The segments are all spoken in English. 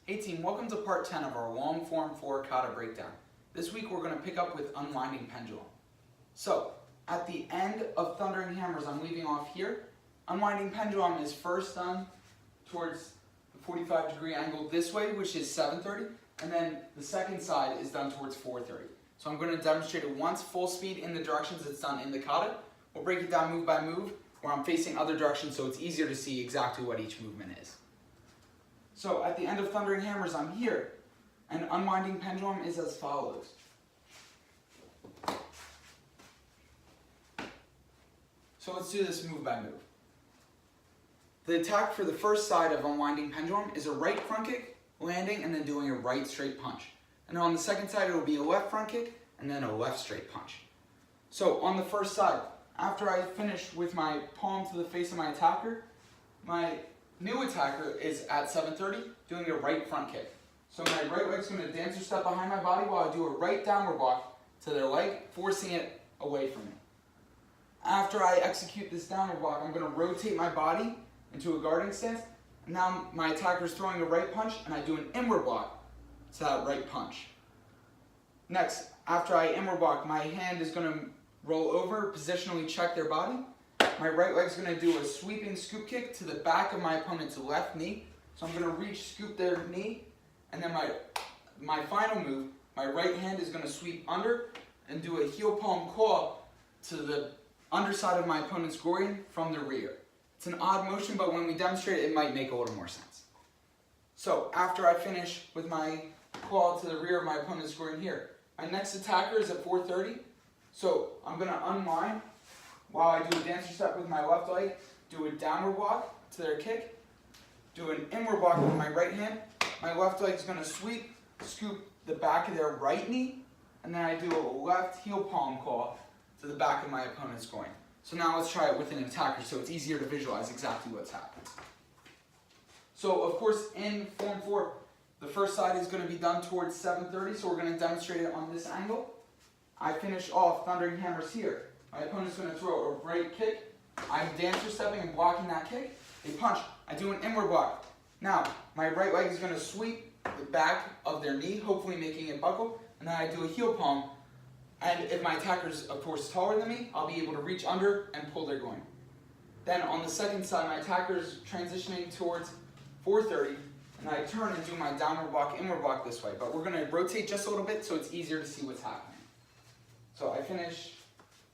Hey team, welcome to part 10 of our long form 4 kata breakdown. This week we're going to pick up with Unwinding Pendulum. So, at the end of Thundering Hammers, I'm leaving off here. Unwinding Pendulum is first done towards the 45-degree angle this way, which is 7:30, and then the second side is done towards 4:30. So I'm going to demonstrate it once, full speed in the directions it's done in the kata. We'll break it down move by move, where I'm facing other directions so it's easier to see exactly what each movement is. So at the end of Thundering Hammers, I'm here, and Unwinding Pendulum is as follows. So let's do this move by move. The attack for the first side of Unwinding Pendulum is a right front kick, landing, and then doing a right straight punch. And on the second side, it will be a left front kick, and then a left straight punch. So on the first side, after I finish with my palm to the face of my attacker, my new attacker is at 7:30 doing a right front kick. So my right leg's going to dancer step behind my body while I do a right downward block to their leg, forcing it away from me. After I execute this downward block, I'm going to rotate my body into a guarding stance. Now my attacker is throwing a right punch, and I do an inward block to that right punch. Next, after I inward block, my hand is going to roll over, positionally check their body. My right leg's going to do a sweeping scoop kick to the back of my opponent's left knee. So I'm going to reach, scoop their knee, and then my final move, my right hand is going to sweep under and do a heel palm claw to the underside of my opponent's groin from the rear. It's an odd motion, but when we demonstrate it, it might make a little more sense. So after I finish with my claw to the rear of my opponent's groin here, my next attacker is at 4:30. So I'm going to unwind while I do a dancer step with my left leg, do a downward block to their kick, do an inward block with my right hand. My left leg is going to sweep, scoop the back of their right knee, and then I do a left heel palm claw to the back of my opponent's groin. So now let's try it with an attacker so it's easier to visualize exactly what's happening. So of course in Form 4, the first side is going to be done towards 7:30, so we're going to demonstrate it on this angle. I finish off Thundering Hammers here. My opponent's going to throw a right kick. I'm dancer stepping and blocking that kick. They punch. I do an inward block. Now, my right leg is going to sweep the back of their knee, hopefully making it buckle. And then I do a heel palm. And if my attacker is, of course, taller than me, I'll be able to reach under and pull their groin. Then on the second side, my attacker is transitioning towards 4:30. And I turn and do my downward block, inward block this way. But we're going to rotate just a little bit so it's easier to see what's happening. So I finish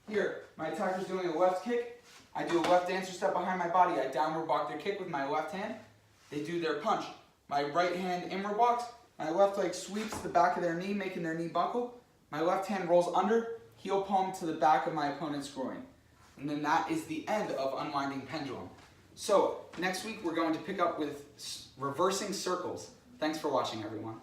here. My attacker's doing a left kick. I do a left dancer step behind my body. I downward block their kick with my left hand. They do their punch. My right hand inward blocks. My left leg sweeps the back of their knee, making their knee buckle. My left hand rolls under, heel palm to the back of my opponent's groin. And then that is the end of Unwinding Pendulum. So next week we're going to pick up with reversing circles. Thanks for watching, everyone.